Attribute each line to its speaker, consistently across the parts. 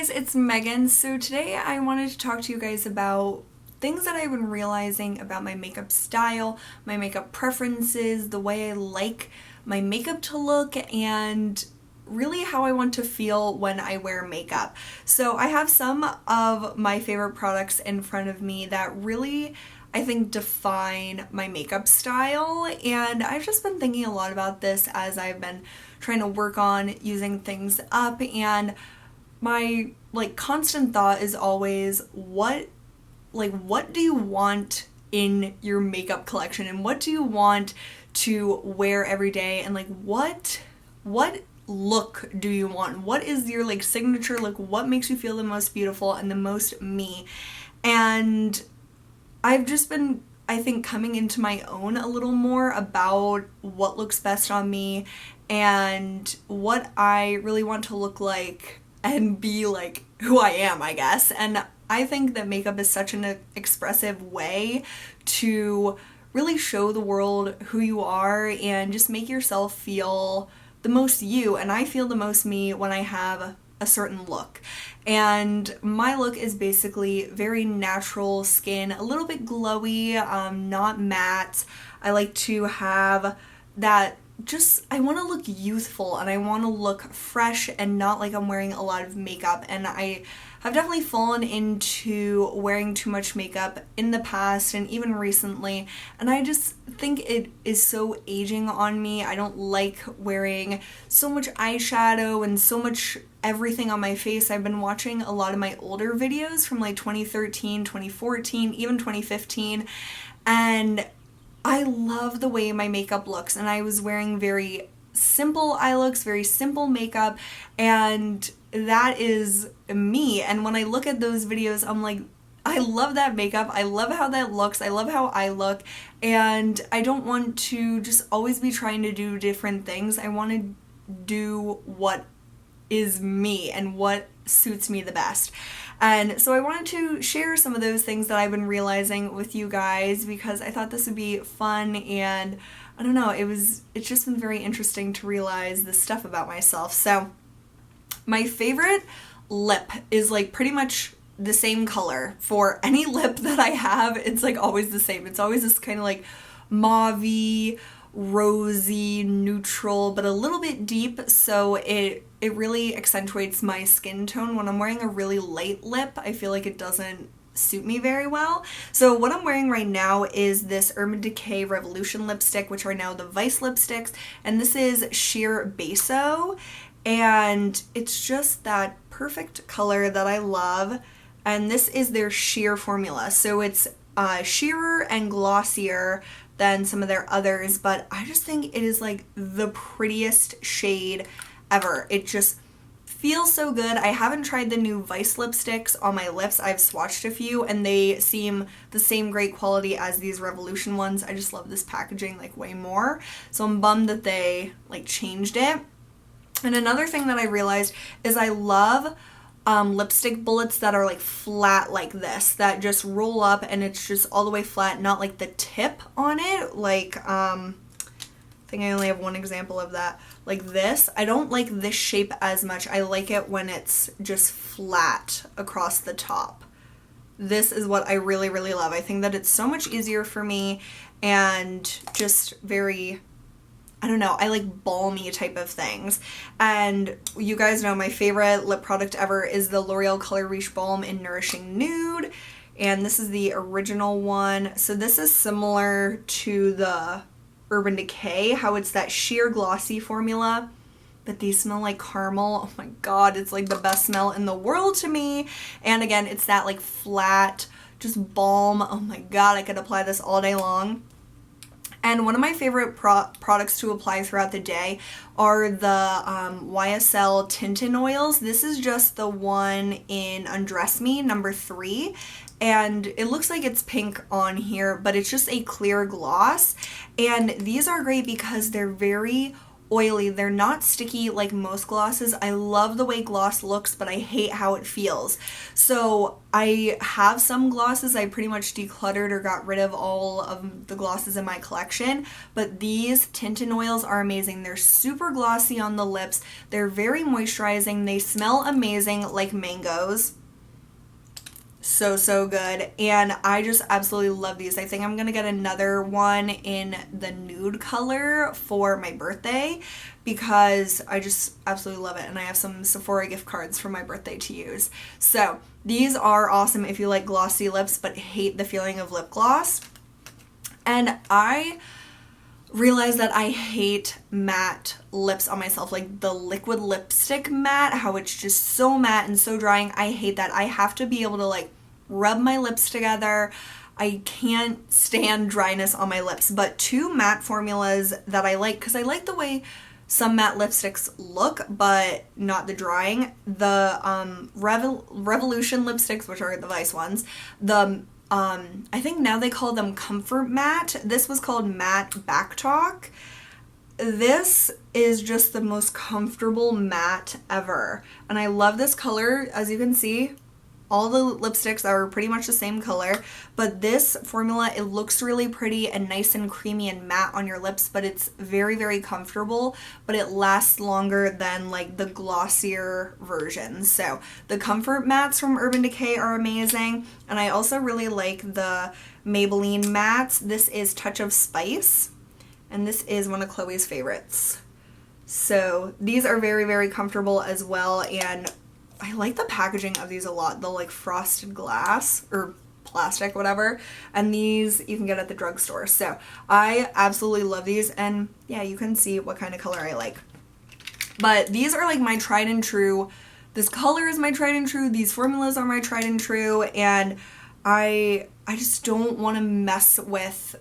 Speaker 1: guys, it's Megan. So today I wanted to talk to you guys about things that I've been realizing about my makeup style, my makeup preferences, the way I like my makeup to look, and really how I want to feel when I wear makeup. So I have some of my favorite products in front of me that really, I think, define my makeup style, and I've just been thinking a lot about this as I've been trying to work on using things up, and my constant thought is always what do you want in your makeup collection, and what do you want to wear every day, and what look do you want? What is your signature look? What makes you feel the most beautiful and the most me? And I've just been, I think, coming into my own a little more about what looks best on me and what I really want to look like and be like who I am, I guess. And I think that makeup is such an expressive way to really show the world who you are and just make yourself feel the most you. And I feel the most me when I have a certain look. And my look is basically very natural skin, a little bit glowy, not matte. I like to have that I want to look youthful and I want to look fresh and not like I'm wearing a lot of makeup. And I have definitely fallen into wearing too much makeup in the past and even recently, and I just think it is so aging on me. I don't like wearing so much eyeshadow and so much everything on my face. I've been watching a lot of my older videos from 2013, 2014, even 2015, and I love the way my makeup looks, and I was wearing very simple eye looks, very simple makeup, and that is me. And when I look at those videos, I'm like, I love that makeup, I love how that looks, I love how I look, and I don't want to just always be trying to do different things. I want to do what is me and what suits me the best. And so I wanted to share some of those things that I've been realizing with you guys because I thought this would be fun, and I don't know, it's just been very interesting to realize this stuff about myself. So my favorite lip is pretty much the same color for any lip that I have. It's always the same. It's always this kind of mauve-y, rosy, neutral, but a little bit deep, so it really accentuates my skin tone. When I'm wearing a really light lip, I feel like it doesn't suit me very well. So what I'm wearing right now is this Urban Decay Revolution lipstick, which are now the Vice lipsticks, and this is Sheer Beso, and it's just that perfect color that I love. And this is their sheer formula, so it's sheerer and glossier than some of their others, but I just think it is the prettiest shade ever. It just feels so good. I haven't tried the new Vice lipsticks on my lips. I've swatched a few and they seem the same great quality as these Revolution ones. I just love this packaging way more, so I'm bummed that they changed it. And another thing that I realized is I love lipstick bullets that are flat like this, that just roll up and it's just all the way flat, not the tip on it. I think I only have one example of that. This. I don't like this shape as much. I like it when it's just flat across the top. This is what I really, really love. I think that it's so much easier for me and just very, I don't know, I like balmy type of things. And you guys know my favorite lip product ever is the L'Oreal Color Riche Balm in Nourishing Nude. And this is the original one. So this is similar to the Urban Decay, how it's that sheer glossy formula. But these smell like caramel. Oh my god, it's the best smell in the world to me. And again, it's that flat, just balm. Oh my god, I could apply this all day long. And one of my favorite products to apply throughout the day are the YSL Tintin Oils. This is just the one in Undress Me, number 3. And it looks like it's pink on here, but it's just a clear gloss. And these are great because they're very oily. They're not sticky like most glosses. I love the way gloss looks, but I hate how it feels. So I have some glosses. I pretty much decluttered or got rid of all of the glosses in my collection, but these tinted oils are amazing. They're super glossy on the lips. They're very moisturizing. They smell amazing like mangoes. So good, and I just absolutely love these. I think I'm gonna get another one in the nude color for my birthday because I just absolutely love it, and I have some Sephora gift cards for my birthday to use. So these are awesome if you like glossy lips but hate the feeling of lip gloss. And I realized that I hate matte lips on myself, like the liquid lipstick matte, how it's just so matte and so drying. I hate that. I have to be able to like rub my lips together. I can't stand dryness on my lips, but two matte formulas that I like, because I like the way some matte lipsticks look, but not the drying. The Revolution lipsticks, which are the Vice ones, I think now they call them Comfort Matte. This was called Matte Back Talk. This is just the most comfortable matte ever. And I love this color. As you can see, all the lipsticks are pretty much the same color, but this formula, it looks really pretty and nice and creamy and matte on your lips, but it's very, very comfortable, but it lasts longer than like the glossier versions. So the Comfort Mattes from Urban Decay are amazing, and I also really like the Maybelline mattes. This is Touch of Spice, and this is one of Chloe's favorites. So these are very, very comfortable as well, and I like the packaging of these a lot, the like frosted glass or plastic, whatever, and these you can get at the drugstore. So I absolutely love these, and yeah, you can see what kind of color I like. But these are like my tried and true. This color is my tried and true. These formulas are my tried and true, and I just don't want to mess with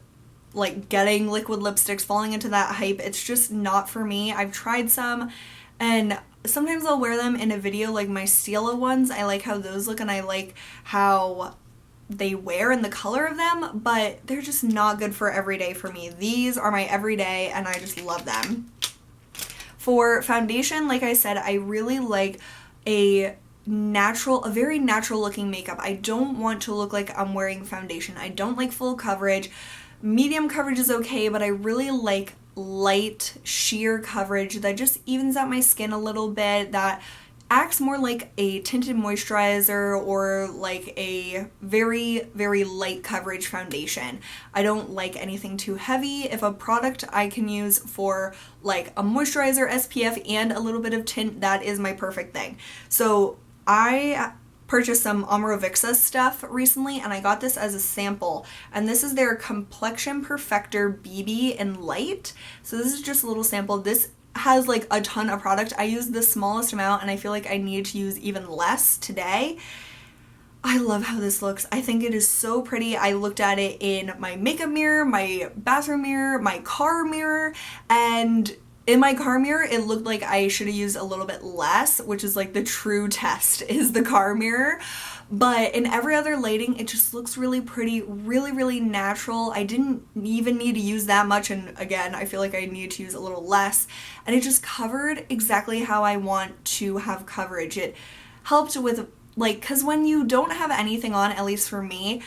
Speaker 1: like getting liquid lipsticks, falling into that hype. It's just not for me. I've tried some, and sometimes I'll wear them in a video, like my Stila ones. I like how those look, and I like how they wear and the color of them, but they're just not good for everyday for me. These are my everyday, and I just love them. For foundation, like I said, I really like a very natural looking makeup. I don't want to look like I'm wearing foundation. I don't like full coverage. Medium coverage is okay, but I really like light sheer coverage that just evens out my skin a little bit, that acts more like a tinted moisturizer or like a very, very light coverage foundation. I don't like anything too heavy. If a product I can use for like a moisturizer, SPF, and a little bit of tint, that is my perfect thing. So I purchased some Omorovicza stuff recently, and I got this as a sample, and this is their Complexion Perfector BB in Light. So this is just a little sample. This has like a ton of product. I used the smallest amount, and I feel like I need to use even less today. I love how this looks. I think it is so pretty. I looked at it in my makeup mirror, my bathroom mirror, my car mirror, and in my car mirror, it looked like I should have used a little bit less, which is like the true test, is the car mirror. But in every other lighting, it just looks really pretty, really, really natural. I didn't even need to use that much, and again, I feel like I need to use a little less. And it just covered exactly how I want to have coverage. It helped with, like, because when you don't have anything on, at least for me,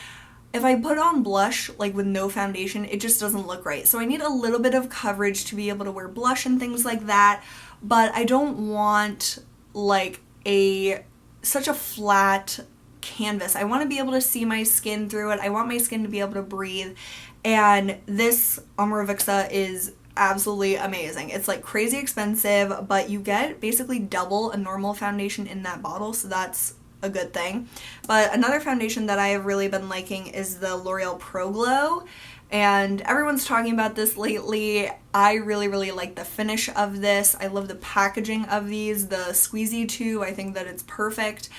Speaker 1: if I put on blush, like with no foundation, it just doesn't look right. So I need a little bit of coverage to be able to wear blush and things like that, but I don't want like such a flat canvas. I want to be able to see my skin through it. I want my skin to be able to breathe, and this Omorovicza is absolutely amazing. It's like crazy expensive, but you get basically double a normal foundation in that bottle, so that's a good thing. But another foundation that I have really been liking is the L'Oreal Pro Glow, and everyone's talking about this lately. I really, really like the finish of this. I love the packaging of these, the squeezy tube. I think that it's perfect,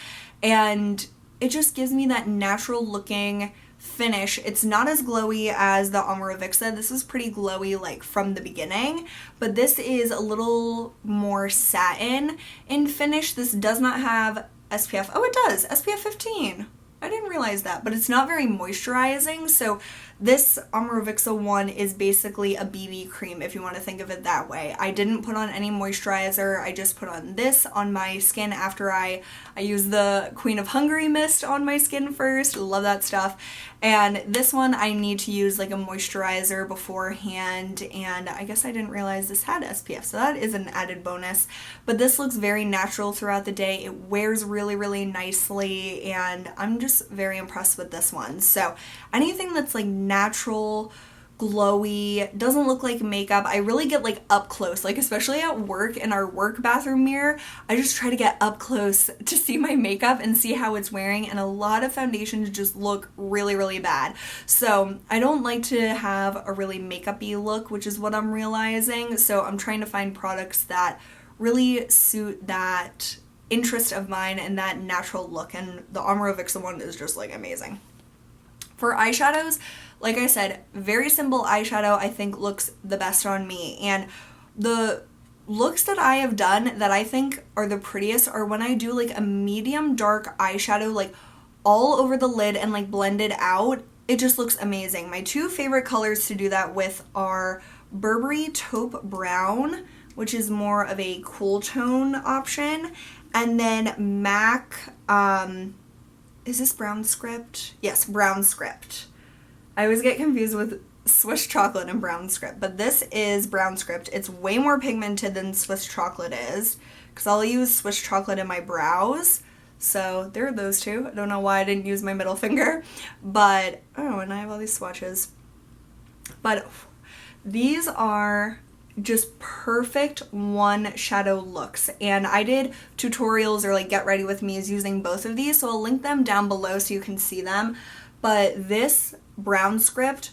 Speaker 1: and it just gives me that natural looking finish. It's not as glowy as the Omorovicza. This is pretty glowy like from the beginning, but this is a little more satin in finish. This does not have SPF. Oh, it does. SPF 15. I didn't realize that, but it's not very moisturizing, so This Omorovicza one is basically a BB cream, if you want to think of it that way. I didn't put on any moisturizer. I just put on this on my skin after I used the Queen of Hungary mist on my skin first. Love that stuff. And this one I need to use like a moisturizer beforehand, and I guess I didn't realize this had SPF, so that is an added bonus. But this looks very natural throughout the day. It wears really, really nicely, and I'm just very impressed with this one. So anything that's like natural, glowy, doesn't look like makeup, I really get like up close, like especially at work in our work bathroom mirror, I just try to get up close to see my makeup and see how it's wearing, and a lot of foundations just look really, really bad. So I don't like to have a really makeup-y look, which is what I'm realizing, so I'm trying to find products that really suit that interest of mine and that natural look, and the Omorovicza one is just like amazing. For eyeshadows, like I said, very simple eyeshadow I think looks the best on me, and the looks that I have done that I think are the prettiest are when I do like a medium dark eyeshadow like all over the lid and like blend it out. It just looks amazing. My two favorite colors to do that with are Burberry Taupe Brown, which is more of a cool tone option, and then MAC, is this Brown Script? Yes, Brown Script. I always get confused with Swiss Chocolate and Brown Script, but this is Brown Script. It's way more pigmented than Swiss Chocolate is, because I'll use Swiss Chocolate in my brows. So there are those two. I don't know why I didn't use my middle finger, but, oh, and I have all these swatches. But these are just perfect one shadow looks, and I did tutorials or like get ready with me's using both of these, so I'll link them down below so you can see them. But this Brown Script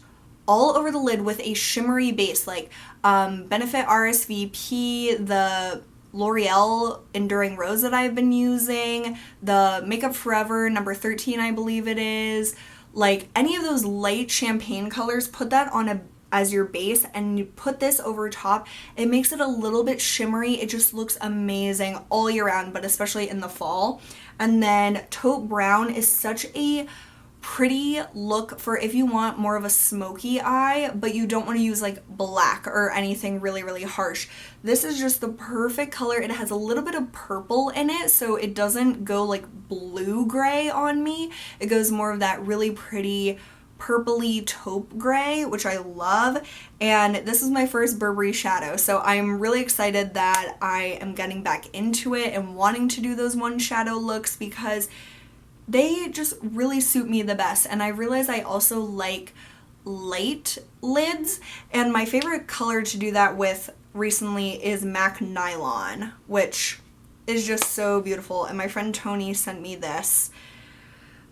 Speaker 1: all over the lid with a shimmery base, like Benefit RSVP, the L'Oreal Enduring Rose that I've been using, the Makeup Forever number 13 I believe it is, like any of those light champagne colors, put that on as your base and you put this over top. It makes it a little bit shimmery. It just looks amazing all year round, but especially in the fall. And then Taupe Brown is such a pretty look for if you want more of a smoky eye, but you don't want to use like black or anything really, really harsh. This is just the perfect color. It has a little bit of purple in it, so it doesn't go like blue-gray on me. It goes more of that really pretty purpley taupe gray, which I love. And this is my first Burberry shadow, so I'm really excited that I am getting back into it and wanting to do those one shadow looks because they just really suit me the best. And I realize I also like light lids, and my favorite color to do that with recently is MAC Nylon, which is just so beautiful. And my friend Tony sent me this.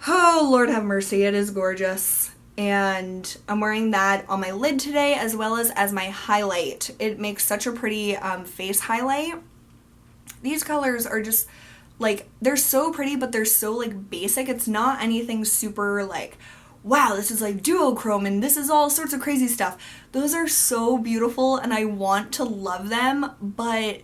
Speaker 1: Oh, Lord have mercy, it is gorgeous. And I'm wearing that on my lid today as well as my highlight. It makes such a pretty face highlight. These colors are just like, they're so pretty, but they're so like basic. It's not anything super like, wow, this is like duochrome and this is all sorts of crazy stuff. Those are so beautiful and I want to love them, but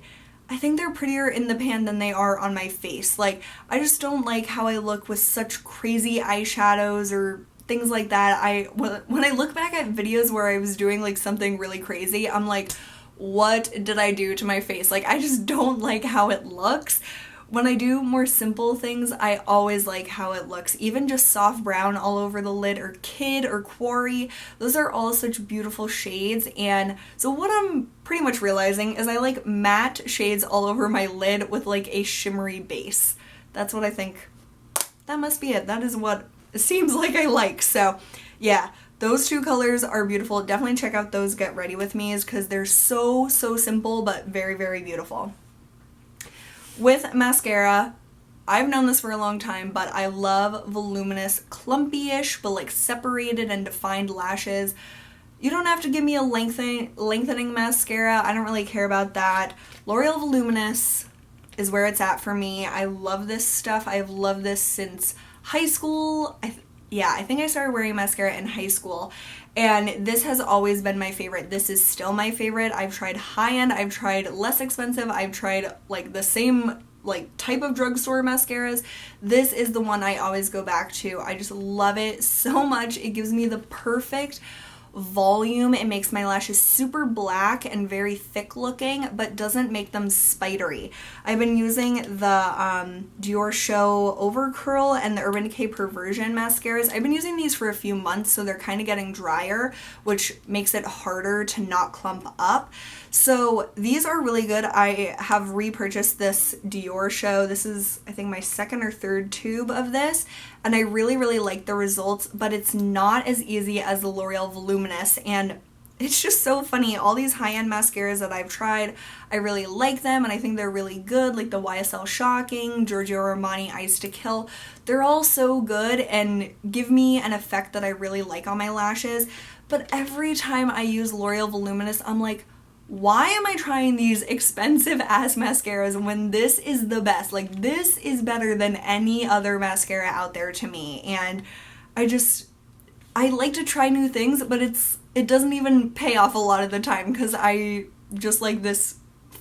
Speaker 1: I think they're prettier in the pan than they are on my face. Like, I just don't like how I look with such crazy eyeshadows or things like that. When I look back at videos where I was doing like something really crazy, I'm like, what did I do to my face? Like, I just don't like how it looks. When I do more simple things, I always like how it looks. Even just soft brown all over the lid, or Kid or Quarry, those are all such beautiful shades. And so what I'm pretty much realizing is I like matte shades all over my lid with like a shimmery base. That's what I think. That must be it. That is what it seems like I like. So yeah, those two colors are beautiful. Definitely check out those Get Ready With Me's because they're so simple but very, very beautiful. With mascara, I've known this for a long time, but I love voluminous, clumpy-ish, but like separated and defined lashes. You don't have to give me a lengthening mascara. I don't really care about that. L'Oreal Voluminous is where it's at for me. I love this stuff. I've loved this since high school. I think I started wearing mascara in high school, and this has always been my favorite. This is still my favorite. I've tried high-end, I've tried less expensive, I've tried like the same like type of drugstore mascaras, this is the one I always go back to. I just love it so much. It gives me the perfect volume. It makes my lashes super black and very thick looking, but doesn't make them spidery. I've been using the Diorshow Overcurl and the Urban Decay Perversion mascaras. I've been using these for a few months, so they're kind of getting drier, which makes it harder to not clump up. So these are really good. I have repurchased this Diorshow. This is, I think, my second or third tube of this, and I really, really like the results, but it's not as easy as the L'Oreal Voluminous, and it's just so funny. All these high-end mascaras that I've tried, I really like them, and I think they're really good, like the YSL Shocking, Giorgio Armani Ice to Kill. They're all so good and give me an effect that I really like on my lashes, but every time I use L'Oreal Voluminous, I'm like, why am I trying these expensive ass mascaras when this is the best? Like, this is better than any other mascara out there to me. And I like to try new things, but it doesn't even pay off a lot of the time because I just like this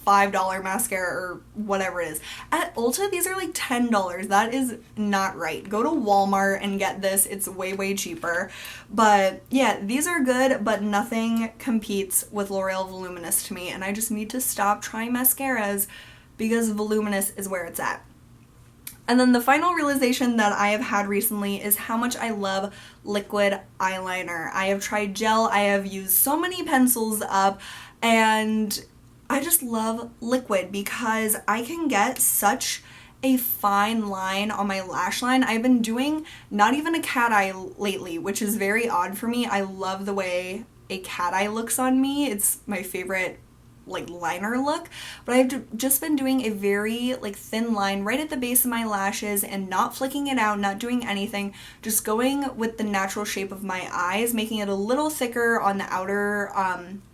Speaker 1: $5 mascara or whatever it is. At Ulta, these are like $10. That is not right. Go to Walmart and get this. It's way, way cheaper. But yeah, these are good, but nothing competes with L'Oreal Voluminous to me, and I just need to stop trying mascaras because Voluminous is where it's at. And then the final realization that I have had recently is how much I love liquid eyeliner. I have tried gel, I have used so many pencils up, and I just love liquid because I can get such a fine line on my lash line. I've been doing not even a cat eye lately, which is very odd for me. I love the way a cat eye looks on me. It's my favorite like liner look, but I've just been doing a very like thin line right at the base of my lashes and not flicking it out, not doing anything, just going with the natural shape of my eyes, making it a little thicker on the outer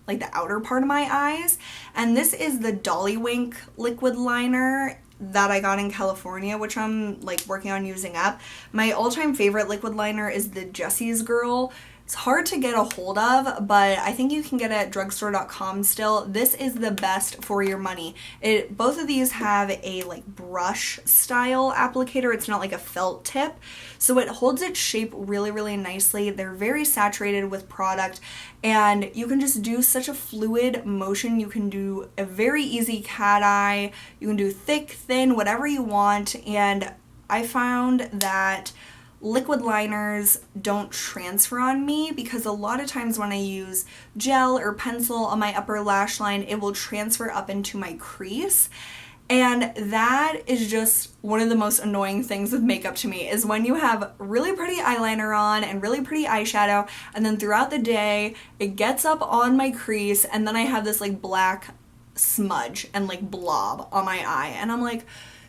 Speaker 1: like the outer part of my eyes. And this is the Dollywink liquid liner that I got in California, which I'm like working on using up. My all-time favorite liquid liner is the Jessie's Girl. It's hard to get a hold of, but I think you can get it at drugstore.com still. This is the best for your money. Both of these have a like brush style applicator. It's not like a felt tip, so it holds its shape really, really nicely. They're very saturated with product, and you can just do such a fluid motion. You can do a very easy cat eye. You can do thick, thin, whatever you want, and I found that liquid liners don't transfer on me because a lot of times when I use gel or pencil on my upper lash line, it will transfer up into my crease. And that is just one of the most annoying things with makeup to me, is when you have really pretty eyeliner on and really pretty eyeshadow, and then throughout the day it gets up on my crease, and then I have this like black smudge and like blob on my eye, and I'm like,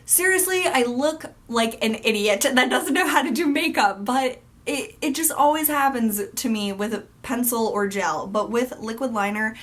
Speaker 1: seriously, I look like an idiot that doesn't know how to do makeup, but it just always happens to me with a pencil or gel. But with liquid liner,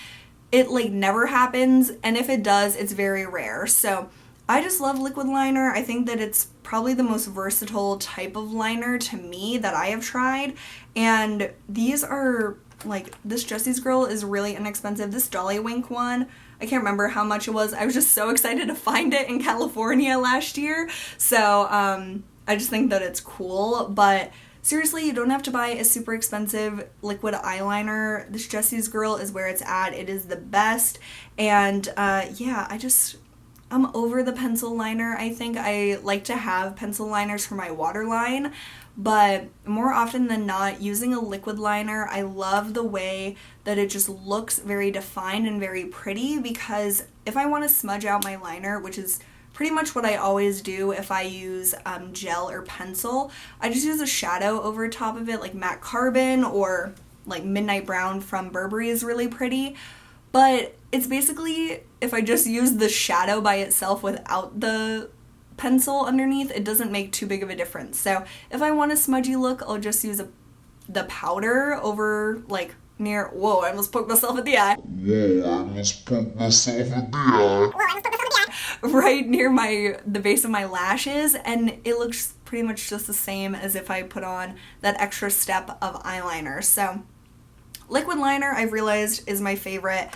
Speaker 1: it like never happens, and if it does, it's very rare. So I just love liquid liner. I think that it's probably the most versatile type of liner to me that I have tried, and these are like, this Jessie's Girl is really inexpensive. This Dollywink one, I can't remember how much it was. I was just so excited to find it in California last year. So I just think that it's cool. But seriously, you don't have to buy a super expensive liquid eyeliner. This Jessie's Girl is where it's at. It is the best. And yeah, I'm over the pencil liner. I think I like to have pencil liners for my waterline, but more often than not, using a liquid liner, I love the way that it just looks very defined and very pretty, because if I want to smudge out my liner, which is pretty much what I always do if I use gel or pencil, I just use a shadow over top of it, like matte carbon or like midnight brown from Burberry is really pretty. But it's basically, if I just use the shadow by itself without the pencil underneath, it doesn't make too big of a difference. So if I want a smudgy look, I'll just use the powder over like near, whoa, I almost poked myself in the eye.
Speaker 2: Whoa, I almost poked myself in the eye.
Speaker 1: Right near the base of my lashes, and it looks pretty much just the same as if I put on that extra step of eyeliner. So liquid liner, I've realized, is my favorite.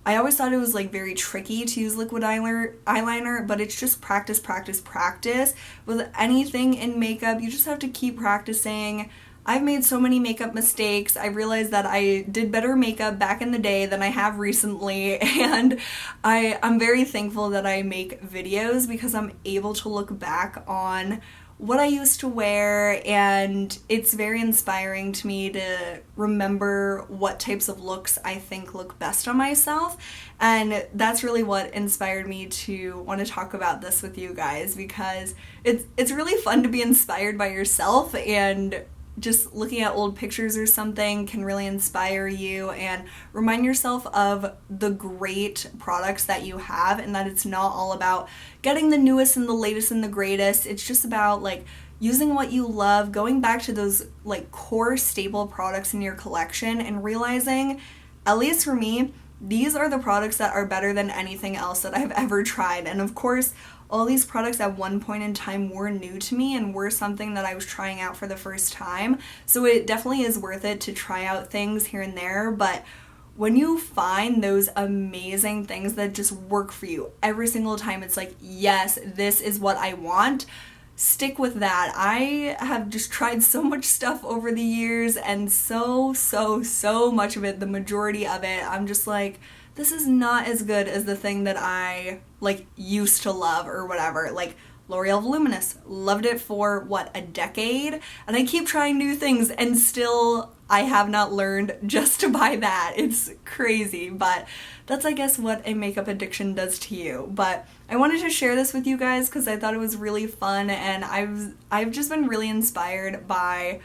Speaker 1: I always thought it was like very tricky to use liquid eyeliner, but it's just practice, practice, practice. With anything in makeup, you just have to keep practicing. I've made so many makeup mistakes. I realized that I did better makeup back in the day than I have recently, and I'm very thankful that I make videos because I'm able to look back on what I used to wear, and it's very inspiring to me to remember what types of looks I think look best on myself, and that's really what inspired me to want to talk about this with you guys, because it's really fun to be inspired by yourself, and just looking at old pictures or something can really inspire you and remind yourself of the great products that you have, and that it's not all about getting the newest and the latest and the greatest. It's just about like using what you love, going back to those like core staple products in your collection and realizing, at least for me, these are the products that are better than anything else that I've ever tried. And of course, all these products at one point in time were new to me and were something that I was trying out for the first time. So it definitely is worth it to try out things here and there. But when you find those amazing things that just work for you every single time, it's like, yes, this is what I want. Stick with that. I have just tried so much stuff over the years, and so much of it, the majority of it, I'm just like, this is not as good as the thing that I like used to love or whatever. Like L'Oreal Voluminous, loved it for what, a decade? And I keep trying new things and still I have not learned just to buy that. It's crazy, but that's I guess what a makeup addiction does to you. But I wanted to share this with you guys because I thought it was really fun, and I've just been really inspired by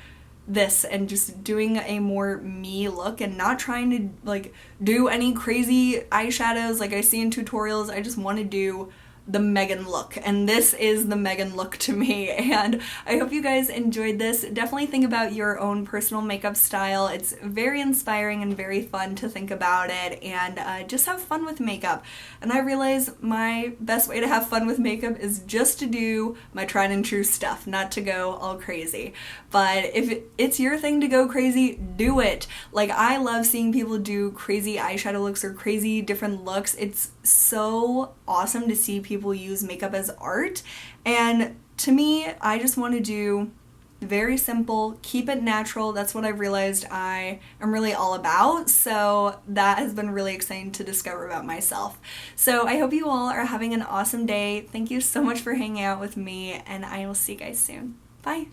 Speaker 1: this and just doing a more me look and not trying to like do any crazy eyeshadows like I see in tutorials. I just want to do the Megan look, and this is the Megan look to me, and I hope you guys enjoyed this. Definitely think about your own personal makeup style. It's very inspiring and very fun to think about it, and just have fun with makeup. And I realize my best way to have fun with makeup is just to do my tried and true stuff, not to go all crazy. But if it's your thing to go crazy, do it. Like, I love seeing people do crazy eyeshadow looks or crazy different looks. It's so awesome to see people use makeup as art, and to me, I just want to do very simple, keep it natural. That's what I've realized I am really all about, so that has been really exciting to discover about myself. So I hope you all are having an awesome day. Thank you so much for hanging out with me, and I will see you guys soon. Bye!